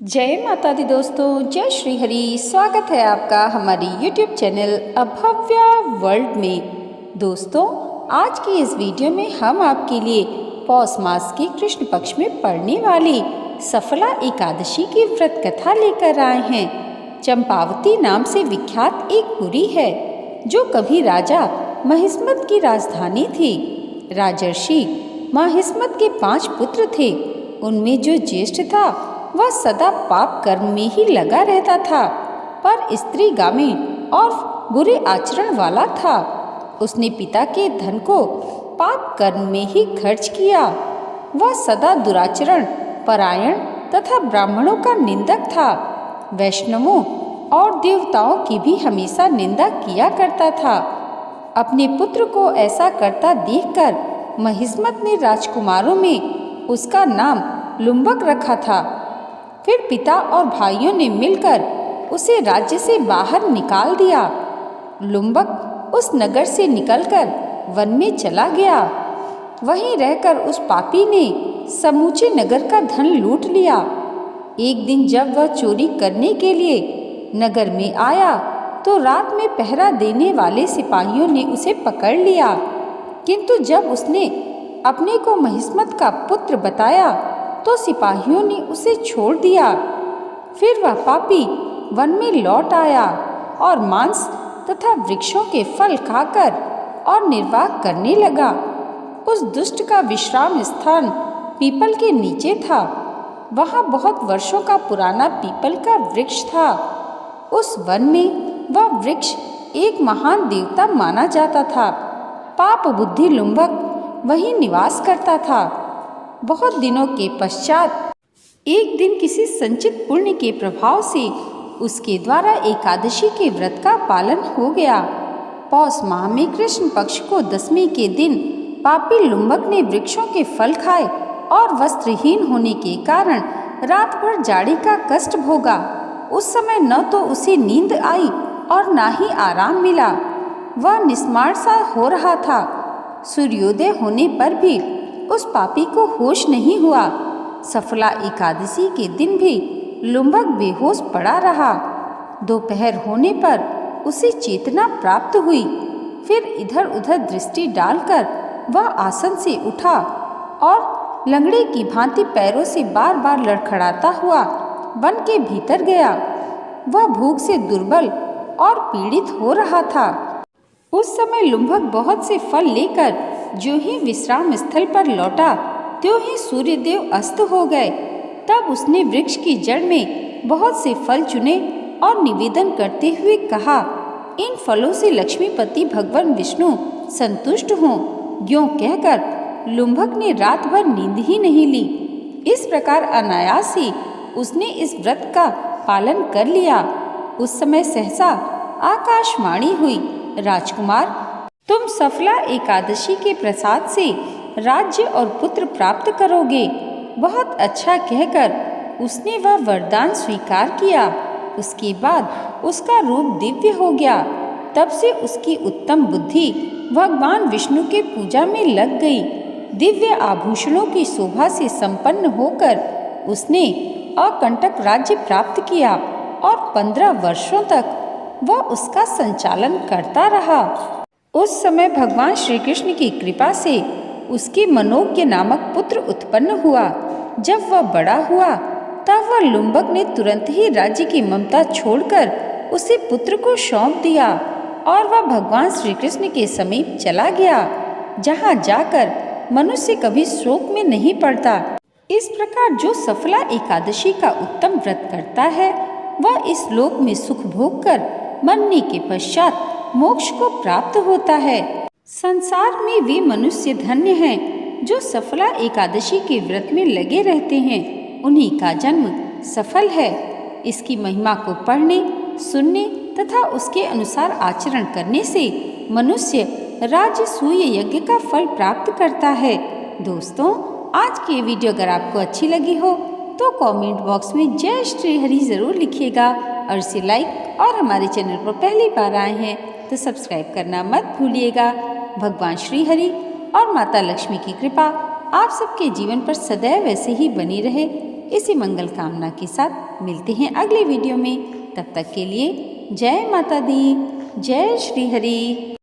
जय माता दी दोस्तों, जय श्री हरि। स्वागत है आपका हमारी YouTube चैनल अभव्या वर्ल्ड में। दोस्तों, आज की इस वीडियो में हम आपके लिए पौष मास के कृष्ण पक्ष में पड़ने वाली सफला एकादशी की व्रत कथा लेकर आए हैं। चंपावती नाम से विख्यात एक पुरी है जो कभी राजा महिष्मत की राजधानी थी। राजर्षि महिष्मत के 5 पुत्र थे। उनमें जो ज्येष्ठ था वह सदा पाप कर्म में ही लगा रहता था, पर स्त्रीगामी और बुरे आचरण वाला था। उसने पिता के धन को पाप कर्म में ही खर्च किया। वह सदा दुराचरण परायण तथा ब्राह्मणों का निंदक था। वैष्णवों और देवताओं की भी हमेशा निंदा किया करता था। अपने पुत्र को ऐसा करता देखकर महिष्मत ने राजकुमारों में उसका नाम लुम्बक रखा था। फिर पिता और भाइयों ने मिलकर उसे राज्य से बाहर निकाल दिया। लुम्बक उस नगर से निकलकर वन में चला गया। वहीं रहकर उस पापी ने समूचे नगर का धन लूट लिया। एक दिन जब वह चोरी करने के लिए नगर में आया तो रात में पहरा देने वाले सिपाहियों ने उसे पकड़ लिया, किंतु जब उसने अपने को महिष्मत का पुत्र बताया तो सिपाहियों ने उसे छोड़ दिया। फिर वह पापी वन में लौट आया और मांस तथा वृक्षों के फल खाकर और निर्वाह करने लगा। उस दुष्ट का विश्राम स्थान पीपल के नीचे था। वहाँ बहुत वर्षों का पुराना पीपल का वृक्ष था। उस वन में वह वृक्ष एक महान देवता माना जाता था। पाप बुद्धि लुम्बक वहीं निवास करता था। बहुत दिनों के पश्चात एक दिन किसी संचित पुण्य के प्रभाव से उसके द्वारा एकादशी के व्रत का पालन हो गया। पौष माह में कृष्ण पक्ष को 10वीं के दिन पापी लुम्बक ने वृक्षों के फल खाए और वस्त्रहीन होने के कारण रात भर जाड़ी का कष्ट भोगा। उस समय न तो उसे नींद आई और न ही आराम मिला। वह निस्मार सा हो रहा था। सूर्योदय होने पर भी उस पापी को होश नहीं हुआ। सफला एकादशी के दिन भी लुम्बक बेहोश पड़ा रहा। दोपहर होने पर उसे चेतना प्राप्त हुई। फिर इधर उधर दृष्टि डालकर वह आसन से उठा और लंगड़े की भांति पैरों से बार बार लड़खड़ाता हुआ वन के भीतर गया। वह भूख से दुर्बल और पीड़ित हो रहा था। उस समय लुम्बक बहुत से फल लेकर जो ही विश्राम स्थल पर लौटा त्यों ही सूर्यदेव अस्त हो गए। तब उसने वृक्ष की जड़ में बहुत से फल चुने और निवेदन करते हुए कहा, इन फलों से लक्ष्मीपति भगवान विष्णु संतुष्ट हों। यों कहकर लुम्बक ने रात भर नींद ही नहीं ली। इस प्रकार अनायास ही उसने इस व्रत का पालन कर लिया। उस समय सहसा आकाशवाणी हुई, राजकुमार, तुम सफला एकादशी के प्रसाद से राज्य और पुत्र प्राप्त करोगे। बहुत अच्छा कहकर उसने वह वरदान स्वीकार किया। उसके बाद उसका रूप दिव्य हो गया। तब से उसकी उत्तम बुद्धि भगवान विष्णु के पूजा में लग गई। दिव्य आभूषणों की शोभा से संपन्न होकर उसने अकंटक राज्य प्राप्त किया और 15 वर्षों तक वह उसका संचालन करता रहा। उस समय भगवान श्री कृष्ण की कृपा से उसके मनोज्ञ नामक पुत्र उत्पन्न हुआ। जब वह बड़ा हुआ तब वह लुम्बक ने तुरंत ही राज्य की ममता छोड़कर उसे पुत्र को सौंप दिया और वह भगवान श्री कृष्ण के समीप चला गया, जहाँ जाकर मनुष्य कभी शोक में नहीं पड़ता। इस प्रकार जो सफला एकादशी का उत्तम व्रत करता है वह इस लोक में सुख भोग कर मरने के पश्चात मोक्ष को प्राप्त होता है। संसार में वे मनुष्य धन्य हैं जो सफला एकादशी के व्रत में लगे रहते हैं। उन्हीं का जन्म सफल है। इसकी महिमा को पढ़ने, सुनने तथा उसके अनुसार आचरण करने से मनुष्य राजसूय यज्ञ का फल प्राप्त करता है। दोस्तों, आज की वीडियो अगर आपको अच्छी लगी हो तो कमेंट बॉक्स में जय श्री हरि जरूर लिखिएगा और इसे लाइक और हमारे चैनल पर पहली बार आए हैं तो सब्सक्राइब करना मत भूलिएगा। भगवान श्री हरि और माता लक्ष्मी की कृपा आप सबके जीवन पर सदैव ऐसे ही बनी रहे। इसी मंगल कामना के साथ मिलते हैं अगले वीडियो में। तब तक के लिए जय माता दी, जय श्री हरि।